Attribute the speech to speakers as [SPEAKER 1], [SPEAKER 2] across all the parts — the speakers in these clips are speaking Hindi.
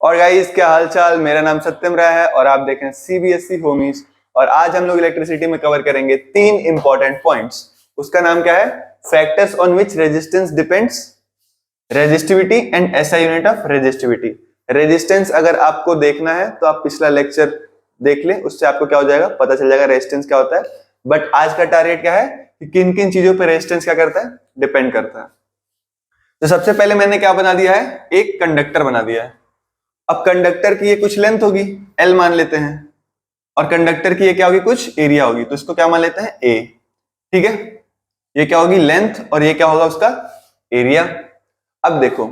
[SPEAKER 1] और गाइस क्या हालचाल। मेरा नाम सत्यम राय है और आप देख रहे हैं सीबीएसई होमीज। और आज हम लोग इलेक्ट्रिसिटी में कवर करेंगे 3 इंपॉर्टेंट पॉइंट्स। उसका नाम क्या है? Factors on which resistance depends, resistivity and SI unit of resistivity. Resistance अगर आपको देखना है तो आप पिछला लेक्चर देख ले, उससे आपको क्या हो जाएगा, पता चल जाएगा रेजिस्टेंस क्या होता है। बट आज का टारगेट क्या है कि किन किन चीजों पर रेजिस्टेंस क्या करता है, डिपेंड करता है। तो सबसे पहले मैंने क्या बना दिया है, एक कंडक्टर बना दिया है। अब कंडक्टर की ये कुछ लेंथ होगी, एल मान लेते हैं, और कंडक्टर की ये क्या होगी, कुछ एरिया होगी, तो इसको क्या मान लेते हैं, ए। ठीक है, ये क्या होगी, लेंथ, और ये क्या होगा उसका एरिया। अब देखो,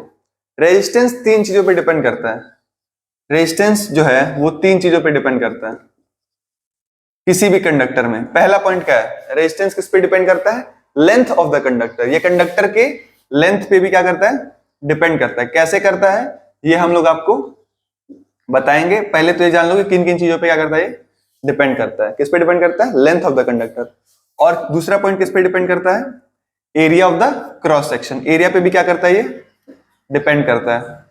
[SPEAKER 1] रेजिस्टेंस 3 चीजों पे डिपेंड करता है। रेजिस्टेंस जो है वो 3 चीजों पे डिपेंड करता है किसी भी कंडक्टर में। पहला पॉइंट क्या है, रेजिस्टेंस किस पे डिपेंड करता है, लेंथ ऑफ द कंडक्टर। ये कंडक्टर के लेंथ पे भी क्या करता है, डिपेंड करता है। कैसे करता है ये हम लोग आपको बताएंगे। पहले तो ये जान लो कि किन किन चीजों पे क्या करता है, ये डिपेंड करता है। किस पे डिपेंड करता है, लेंथ ऑफ द कंडक्टर। और दूसरा पॉइंट किस पे डिपेंड करता है, area of the cross section. Area पे भी क्या करता है, ये डिपेंड करता है।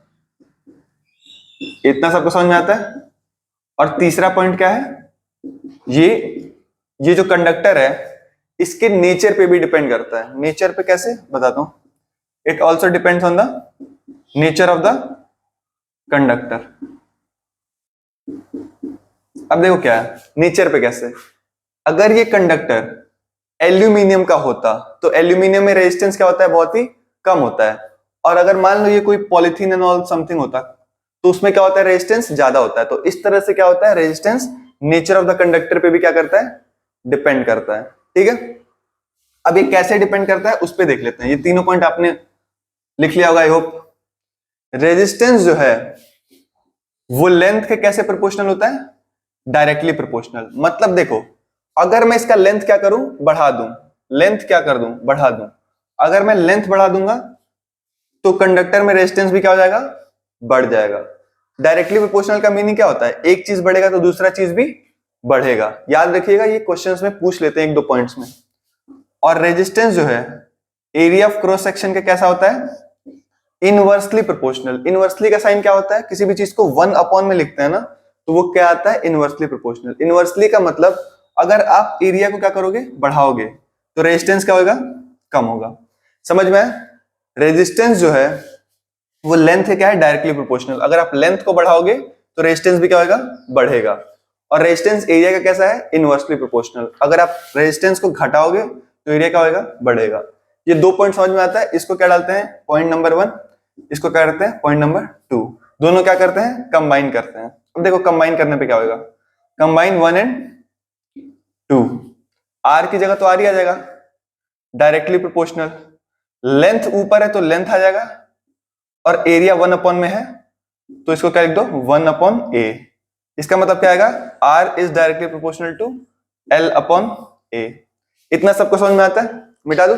[SPEAKER 1] इतना सबको समझ में आता है। और तीसरा पॉइंट क्या है, ये जो कंडक्टर है इसके नेचर पे भी डिपेंड करता है। नेचर पे कैसे बताता हूं, it also depends on the nature of the conductor. अब देखो क्या है, नेचर पे कैसे। अगर ये कंडक्टर एल्यूमिनियम का होता तो एल्यूमिनियम में रेजिस्टेंस क्या होता है, बहुत ही कम होता है। और अगर मान लो ये कोई पॉलिथीन एंड ऑल समथिंग होता तो उसमें क्या होता है, रेजिस्टेंस ज्यादा होता है। तो इस तरह से क्या होता है, resistance nature of the conductor पे भी क्या करता है, डिपेंड करता है। ठीक है, अब ये कैसे डिपेंड करता है उस पर देख लेते हैं। ये तीनों पॉइंट आपने लिख लिया होगा आई होप। रेजिस्टेंस जो है वो लेंथ के कैसे प्रोपोर्शनल होता है, डायरेक्टली प्रोपोर्शनल। मतलब देखो, अगर मैं इसका लेंथ क्या करूं, बढ़ा दूं, लेंथ क्या कर दूं, बढ़ा दूं। अगर मैं लेंथ बढ़ा दूंगा तो कंडक्टर में रेजिस्टेंस भी क्या हो जाएगा, बढ़ जाएगा। डायरेक्टली प्रोपोर्शनल का मीनिंग क्या होता है, एक चीज बढ़ेगा तो दूसरा चीज भी बढ़ेगा। याद रखिएगा, ये क्वेश्चंस में पूछ लेते हैं 1-2 पॉइंट्स में। और रेजिस्टेंस जो है एरिया ऑफ क्रॉस सेक्शन का कैसा होता है, इनवर्सली प्रोपोर्शनल। इनवर्सली का साइन क्या होता है, किसी भी चीज को 1 में लिखते हैं ना, तो वो क्या आता है, इनवर्सली प्रोपोर्शनल। इनवर्सली का मतलब अगर आप एरिया को क्या करोगे, बढ़ाओगे, तो रेजिस्टेंस क्या होगा, कम होगा। समझ में आया? रेजिस्टेंस जो है वो लेंथ है क्या है, डायरेक्टली प्रोपोर्शनल। अगर आप लेंथ को बढ़ाओगे तो रेजिस्टेंस भी क्या होगा, बढ़ेगा। और रेजिस्टेंस एरिया का कैसा है, इनवर्सली प्रोपोर्शनल। अगर आप रेजिस्टेंस को घटाओगे तो एरिया क्या होगा, बढ़ेगा। ये 2 पॉइंट समझ में आता है। इसको क्या डालते हैं, पॉइंट नंबर 1, इसको क्या करते हैं, पॉइंट नंबर 2। दोनों क्या करते हैं, कंबाइन करते हैं। अब देखो कंबाइन करने पे क्या होगा, कंबाइन 1 एंड 2, आर की जगह तो आर ही आ जाएगा, डायरेक्टली प्रोपोर्शनल। लेंथ ऊपर है तो लेंथ आ जाएगा, और एरिया 1 में है तो इसको क्या लिख दो, 1/a। इसका मतलब क्या आएगा, R is directly proportional to L/a। इतना सबको समझ में आता है, मिटा दो।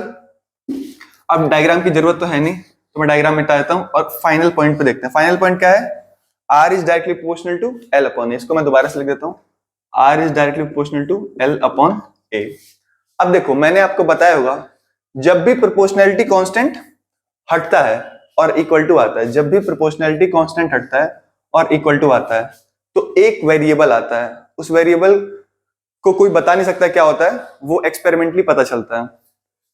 [SPEAKER 1] अब डायग्राम की जरूरत तो है नहीं, तो मैं डायग्राम मिटा देता हूं और फाइनल पॉइंट पे देखते हैं। फाइनल पॉइंट क्या है, R is directly proportional to L/a। इसको मैं दोबारा से लिख देता हूं, R is directly proportional to L/a। अब देखो, मैंने आपको बताया होगा, जब भी प्रोपोर्शनैलिटी कांस्टेंट हटता है और इक्वल टू आता है, जब भी प्रोपोर्शनैलिटी कांस्टेंट हटता है और इक्वल टू आता है, तो एक वेरिएबल आता है। उस वेरिएबल को कोई बता नहीं सकता क्या होता है, वो एक्सपेरिमेंटली पता चलता है।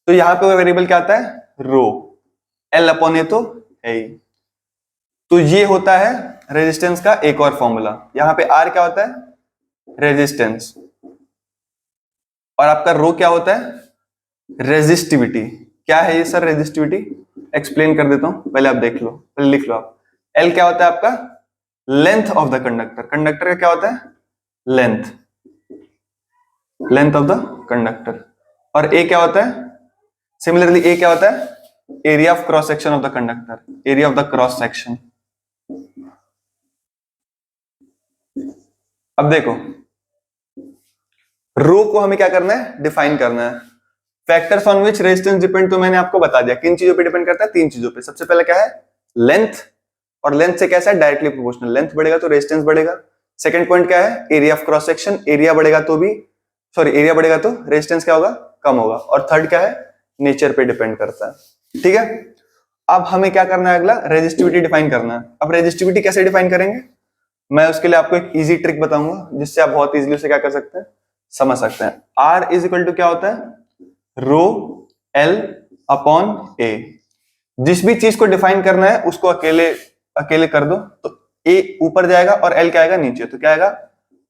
[SPEAKER 1] तो यहां पे वो वेरिएबल क्या आता है, रो। L/a तो है ही। तो ये होता है रेजिस्टेंस का एक और फॉर्मूला। यहां पे R क्या होता है, रेजिस्टेंस, और आपका रो क्या होता है, रेजिस्टिविटी। क्या है ये सर रेजिस्टिविटी, एक्सप्लेन कर देता हूं, पहले आप देख लो, पहले लिख लो आप। L क्या होता है आपका, length of the conductor. Conductor का क्या होता है, length, length of the conductor. और A क्या होता है, सिमिलरली A क्या होता है, area of cross section of the conductor, area of the cross section. अब देखो, रो को हमें क्या करना है, डिफाइन करना है। Factors on which resistance depend, तो मैंने आपको बता दिया किन चीजों पे डिपेंड करता है, 3 चीजों पे। सबसे पहले क्या है, लेंथ, और लेंथ से कैसा है, डायरेक्टली प्रोपोर्शनल। लेंथ बढ़ेगा तो रेजिस्टेंस बढ़ेगा। सेकंड पॉइंट क्या है, area of cross section. Area बढ़ेगा तो भी, सॉरी, एरिया बढ़ेगा तो रेजिस्टेंस क्या होगा, कम होगा। और थर्ड क्या है, नेचर पे डिपेंड करता है। ठीक है, अब हमें क्या करना है, अगला रेजिस्टिविटी डिफाइन करना है। अब रेजिस्टिविटी कैसे डिफाइन करेंगे, मैं उसके लिए आपको एक इजी ट्रिक बताऊंगा जिससे आप बहुत इजीली उसे क्या कर सकते हैं, समझ सकते हैं। R इज इक्वल टू क्या होता है, रो L अपॉन A। जिस भी चीज को डिफाइन करना है उसको अकेले अकेले कर दो, तो A ऊपर जाएगा और L क्या आएगा नीचे, तो क्या आएगा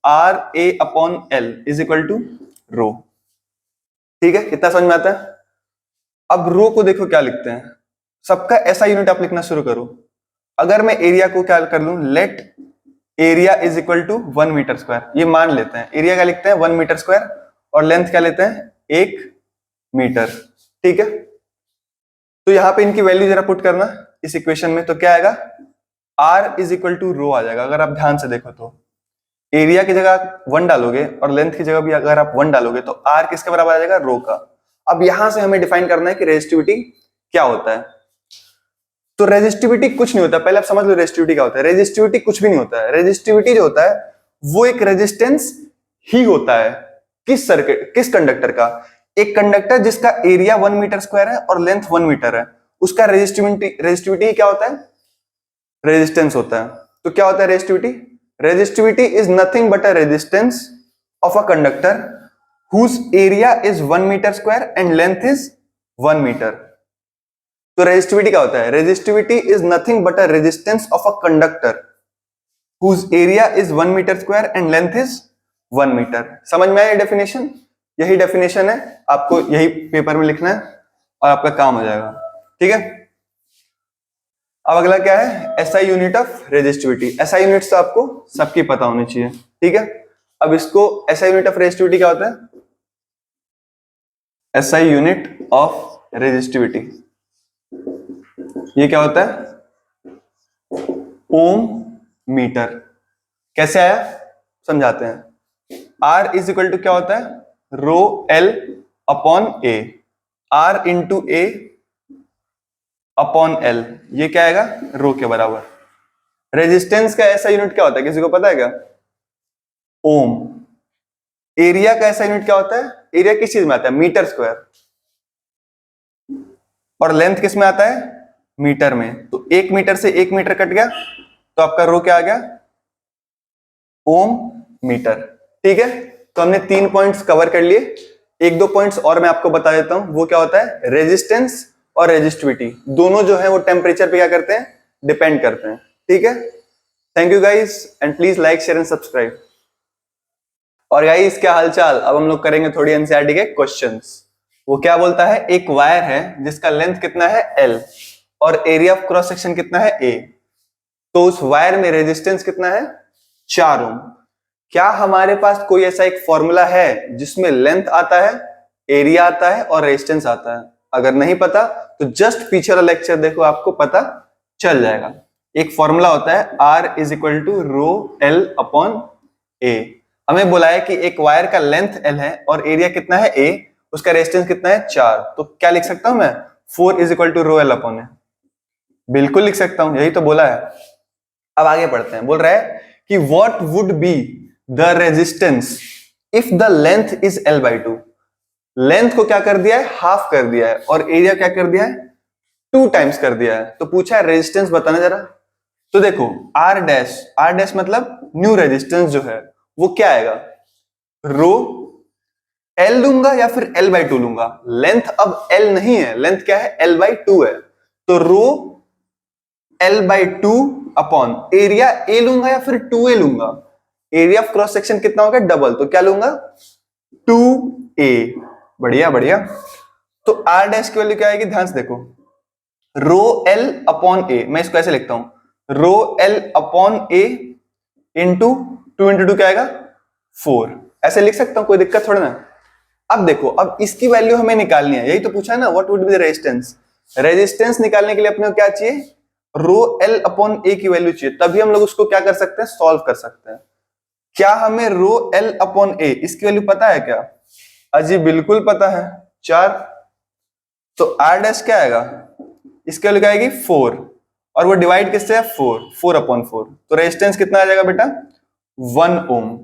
[SPEAKER 1] RA upon L is equal to rho. ठीक है, कितना समझ में आता है। अब रो को देखो क्या लिखते हैं, सबका ऐसा यूनिट आप लिखना शुरू करो। अगर मैं एरिया को क्या कर लूं, let area is equal to 1 metre square, ये मान लेते हैं। एरिया क्या लिखते हैं 1 मीटर स्क्वायर, और लेंथ क्या लेते हैं 1 मीटर। ठीक है, तो यहां पे इनकी वैल्यू जरा पुट करना इस इक्वेशन में, तो क्या आएगा R इज इक्वल टू रो आ जाएगा। अगर आप ध्यान से देखो तो एरिया की जगह आप 1 डालोगे और लेंथ की जगह भी अगर आप 1 डालोगे तो R किसके बराबर आ जाएगा, रो का। अब यहां से हमें डिफाइन करना है कि रेजिस्टिविटी क्या होता है। तो रेजिस्टिविटी कुछ नहीं होता, पहले आप समझ लो रेजिस्टिविटी क्या होता है। रेजिस्टिविटी कुछ भी नहीं होता है। रेजिस्टिविटी जो होता है वो एक रेजिस्टेंस ही होता है। किस सर्किट, किस कंडक्टर का, एक कंडक्टर जिसका एरिया 1 मीटर स्क्वायर है और लेंथ 1 मीटर है, उसका रेजिस्टिविटी क्या होता है, रेजिस्टेंस होता है। तो क्या होता है resistivity, resistivity is nothing but a resistance of a conductor whose area is 1 metre square and length is 1 metre. तो रेजिस्टिविटी क्या होता है, resistivity is nothing but a resistance of a conductor whose area is 1 metre square and length is 1 metre. समझ में आया ये डेफिनेशन, यही डेफिनेशन है, आपको यही पेपर में लिखना है और आपका काम हो जाएगा। ठीक है, अब अगला क्या है, SI unit of resistivity. SI units तो आपको सबकी पता होनी चाहिए। ठीक है, अब इसको एसआई यूनिट ऑफ रेजिस्टिविटी क्या होता है, एसआई यूनिट ऑफ रेजिस्टिविटी ये क्या होता है, ओम मीटर। कैसे आया समझाते हैं। R इज इक्वल टू क्या होता है, रो L upon A। R into A upon L, ये क्या आएगा रो के बराबर। रेजिस्टेंस का ऐसा यूनिट क्या होता है, किसी को पता है क्या, ओम। एरिया का ऐसा यूनिट क्या होता है, एरिया किस चीज में आता है, मीटर स्क्वायर, और लेंथ किस में आता है, मीटर में। तो 1 मीटर से 1 मीटर कट गया तो आपका रो क्या आ गया, ओम मीटर। ठीक है, तो हमने 3 पॉइंट्स कवर कर लिए। 1-2 पॉइंट्स और मैं आपको बता देता हूं, वो क्या होता है, रेजिस्टेंस और रेजिस्टिविटी दोनों जो है वो टेम्परेचर पे क्या करते हैं, डिपेंड करते हैं। ठीक है, thank you guys and please like share and subscribe. और गाइस क्या हालचाल, अब हम लोग करेंगे थोड़ी एनसीईआरटी के क्वेश्चंस। वो क्या बोलता है, एक वायर है जिसका लेंथ कितना है L और एरिया ऑफ क्रॉस सेक्शन कितना है A, तो उस वायर में रेजिस्टेंस कितना है 4 ओम। क्या हमारे पास कोई ऐसा एक फॉर्मूला है जिसमें लेंथ आता है, एरिया आता है और रेजिस्टेंस आता है। अगर नहीं पता तो जस्ट पीछे वाला लेक्चर देखो, आपको पता चल जाएगा। एक फॉर्मूला होता है R is equal to rho L upon A। हमें बोला है कि एक वायर का लेंथ L है और एरिया कितना है A, उसका रेजिस्टेंस कितना है 4, तो क्या लिख सकता हूं मैं 4 is equal to rho L upon A। बिल्कुल लिख सकता हूं, यही तो बोला है। अब आगे पढ़ते हैं, बोल रहा है कि what would be the resistance if the length is L/2। Length को क्या कर दिया है, हाफ कर दिया है, और एरिया क्या कर दिया है 2 टाइम्स कर दिया है। तो पूछा है रेजिस्टेंस बताना जरा। तो देखो R डैश मतलब न्यू रेजिस्टेंस जो है वो क्या आएगा, रो L लूंगा या फिर L/2 लूंगा। लेंथ अब L नहीं है, लेंथ क्या है L/2 है, तो रो L/2 अपॉन एरिया A लूंगा या फिर 2A लूंगा। एरिया ऑफ क्रॉस सेक्शन कितना होगा डबल, तो क्या लूंगा 2A। बढ़िया बढ़िया। तो R डैश की वैल्यू क्या आएगी, ध्यान से देखो, रो L अपॉन A, मैं इसको ऐसे लिखता हूं, रो L upon A into 2 into 2 क्या आएगा 4, ऐसे लिख सकता हूं, कोई दिक्कत थोड़ा ना। अब देखो, अब इसकी वैल्यू हमें निकालनी है, यही तो पूछा है ना, what would be the resistance. Resistance निकालने के लिए अपने को क्या चाहिए, रो L अपॉन A की वैल्यू चाहिए, तभी हम लोग उसको क्या कर सकते हैं, सॉल्व कर सकते हैं। क्या हमें रो L अपॉन A इसकी वैल्यू पता है क्या, अजी बिल्कुल पता है 4। तो R डैश क्या आएगा, इसकी वैल्यू क्या आएगी 4, और वो डिवाइड किससे है 4 अपॉन 4, तो रेजिस्टेंस कितना आ जाएगा बेटा 1 ओम।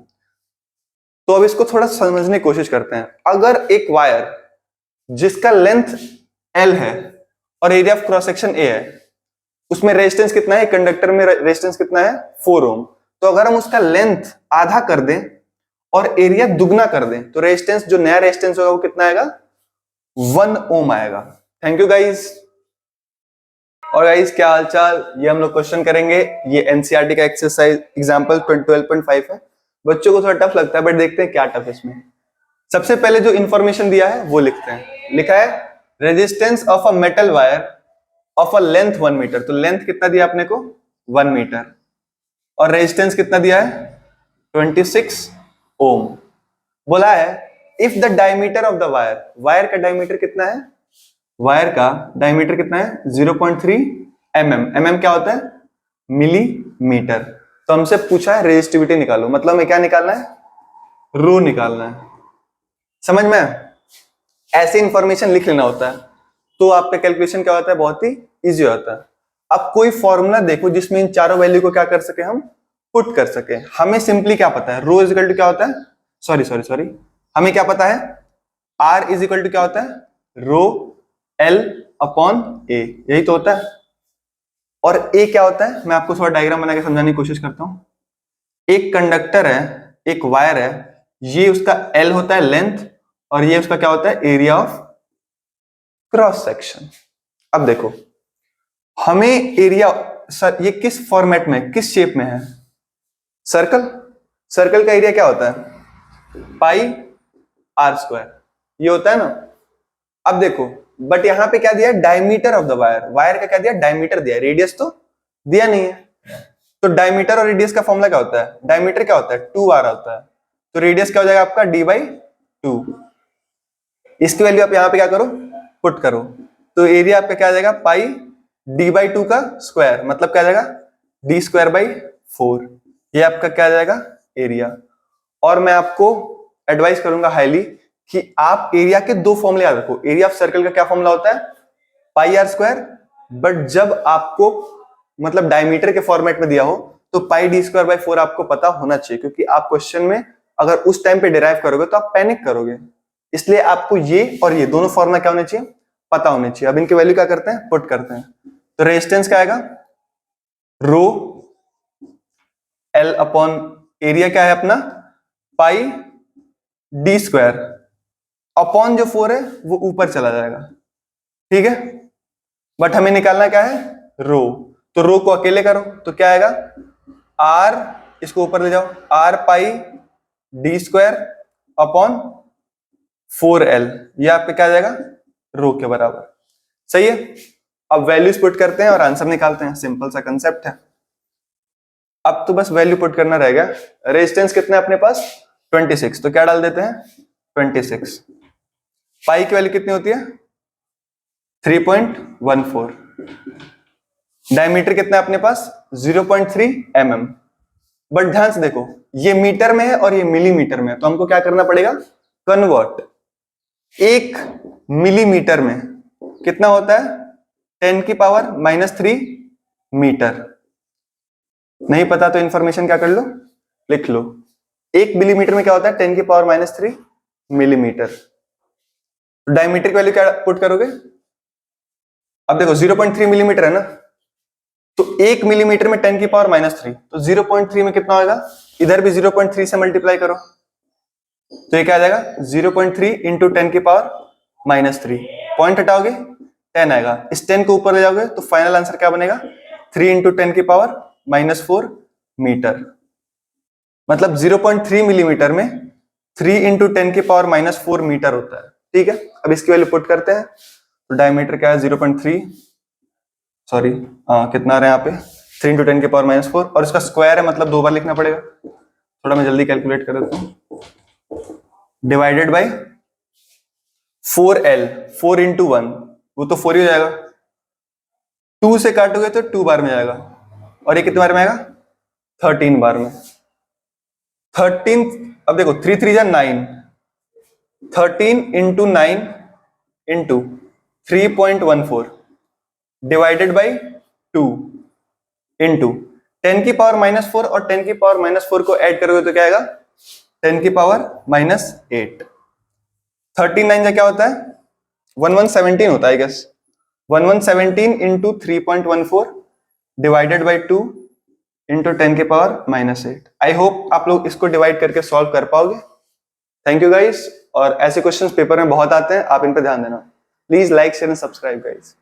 [SPEAKER 1] तो अब इसको थोड़ा समझने की कोशिश करते हैं। अगर एक वायर जिसका लेंथ L है और area of cross section A है, उसमें रेजिस्टेंस कितना है, कंडक्टर में रेजिस्टेंस कितना है 4 ओम। तो अगर हम उसका लेंथ आधा कर दें और एरिया दुगना कर दें तो रेजिस्टेंस, जो नया रेजिस्टेंस होगा वो कितना आएगा, 1 ओम आएगा। Thank you guys. और गाइस क्या हालचाल, ये हम लोग क्वेश्चन करेंगे, ये एनसीईआरटी का एक्सरसाइज एग्जांपल 12.5 है। बच्चों को थोड़ा टफ लगता है बट देखते हैं क्या टफ है इसमें। सबसे पहले जो इंफॉर्मेशन दिया है वो लिखते हैं। लिखा है resistance of a metal wire of a length 1 metre. तो लेंथ कितना दिया आपने को 1 मीटर और रेजिस्टेंस कितना दिया है 26 ओम। बोला है if the diameter of the wire, wire का डायमीटर कितना है, वायर का डायमीटर कितना है 0.3 mm। mm क्या होता है, मिलीमीटर। तो हमसे पूछा है रेजिस्टिविटी निकालो, मतलब हमें क्या निकालना है, रो निकालना है। समझ में, ऐसे इंफॉर्मेशन लिख लेना होता है तो आपका कैलकुलेशन क्या होता है, बहुत ही इजी होता है। अब कोई फॉर्मूला देखो जिसमें इन चारों वैल्यू को क्या कर सके, हम पुट कर सके। हमें सिंपली क्या पता है, रो इज इक्वल टू क्या होता है, सॉरी हमें क्या पता है, आर इज इक्वल टू क्या होता है, रो एल अपॉन ए, यही तो होता है। और ए क्या होता है, मैं आपको थोड़ा डायग्राम बना के समझाने की कोशिश करता हूं। एक कंडक्टर है, एक वायर है, ये उसका एल होता है लेंथ और ये उसका क्या होता है, एरिया ऑफ क्रॉस सेक्शन। अब देखो हमें एरिया, सर ये किस फॉर्मेट में, किस शेप में है, सर्कल। सर्कल का एरिया क्या होता है, पाई आर स्क्वायर, ये होता है ना। अब देखो बट यहां पे क्या दिया है, diameter of the wire, wire का क्या दिया, डायमीटर दिया है, रेडियस तो दिया नहीं है। तो डायमीटर और रेडियस का फॉर्मूला क्या होता है, डायमीटर क्या होता है 2r होता है, तो रेडियस क्या हो जाएगा आपका d/2। इसकी वैल्यू आप यहां पे क्या करो, पुट करो, तो एरिया आपका क्या आ जाएगा, पाई d/2 का स्क्वायर, मतलब क्या आ जाएगा d²/4। ये आपका क्या आ जाएगा एरिया। और मैं आपको एडवाइस करूंगा हाईली कि आप एरिया के दो फॉर्मूले याद रखो। एरिया ऑफ सर्कल का क्या फॉर्मूला होता है, पाई आर स्क्वायर, बट जब आपको मतलब डायमीटर के फॉर्मेट में दिया हो तो पाई d²/4 आपको पता होना चाहिए, क्योंकि आप क्वेश्चन में अगर उस टाइम पे डिराइव करोगे तो आप पैनिक करोगे। इसलिए आपको ये और ये दोनों फॉर्मूला क्या होने चाहिए, पता होने चाहिए। अब इनकी वैल्यू क्या करते हैं, पुट करते हैं। तो रेजिस्टेंस क्या आएगा, रो एल अपॉन एरिया क्या है अपना, पाई d² अपॉन जो 4 है वो ऊपर चला जाएगा, ठीक है। बट हमें निकालना क्या है, रो। तो रो को अकेले करो तो क्या आएगा, आर, इसको ऊपर ले जाओ, are pi d² upon 4l, ये आपका क्या आ जाएगा, रो के बराबर। सही है। अब वैल्यूज पुट करते हैं और आंसर निकालते हैं, सिंपल सा कंसेप्ट है। अब तो बस वैल्यू पुट करना रहेगा। रेजिस्टेंस कितना है अपने पास 26, तो क्या डाल देते हैं 26। पाई की वैल्यू कितनी होती है 3.14। डायमीटर कितना है अपने पास 0.3 mm। बट ध्यान से देखो ये मीटर में है और ये मिलीमीटर में है, तो हमको क्या करना पड़ेगा, कन्वर्ट। 1 मिलीमीटर में कितना होता है 10⁻³ मीटर। नहीं पता तो इंफॉर्मेशन क्या कर लो, लिख लो। 1 मिलीमीटर में क्या होता है 10⁻³ मिलीमीटर। डायमीटर की वैल्यू क्या पुट करोगे, अब देखो 0.3 मिलीमीटर है ना, तो 1 मिलीमीटर में 10⁻³ तो 0.3 में कितना होगा, इधर भी 0.3 से मल्टीप्लाई करो तो ये क्या आ जाएगा 0.3 इंटू 10⁻³ पॉइंट हटाओगे 10 आएगा, इस 10 को ऊपर ले जाओगे तो फाइनल आंसर क्या बनेगा 3 इंटू 10⁻⁻4 मीटर। मतलब 0.3 मिलीमीटर में 3 इंटू 10⁻⁻4 मीटर होता है, ठीक है। अब इसकी वैल्यू पुट करते हैं, तो डायमीटर क्या है 0.3, सॉरी कितना आ रहा है यहाँ पे 3 इंटू 10⁻⁻4 और इसका स्क्वायर है, मतलब 2 बार लिखना पड़ेगा। थोड़ा मैं जल्दी कैलकुलेट कर देता हूँ, डिवाइडेड बाय 4l, 4 इंटू 1 वो तो 4 ही हो जाएगा, 2 से काटोगे तो 2 बार में जाएगा और ये कितने बार में आएगा 13 बार में। 13, अब देखो 3 3 जा 9, 13 into 9 into 3.14 divided by 2 into 10⁻⁻4 और 10⁻⁻4 को ऐड करोगे तो क्या आएगा 10⁻⁻8। 13 9 क्या होता है 1117 होता है, I guess 1117 into 3.14 divided by 2 into 10 के पावर -8। आई होप आप लोग इसको डिवाइड करके सॉल्व कर पाओगे। Thank you guys. और ऐसे क्वेश्चंस पेपर में बहुत आते हैं, आप इन पे ध्यान देना। Please like share and subscribe guys.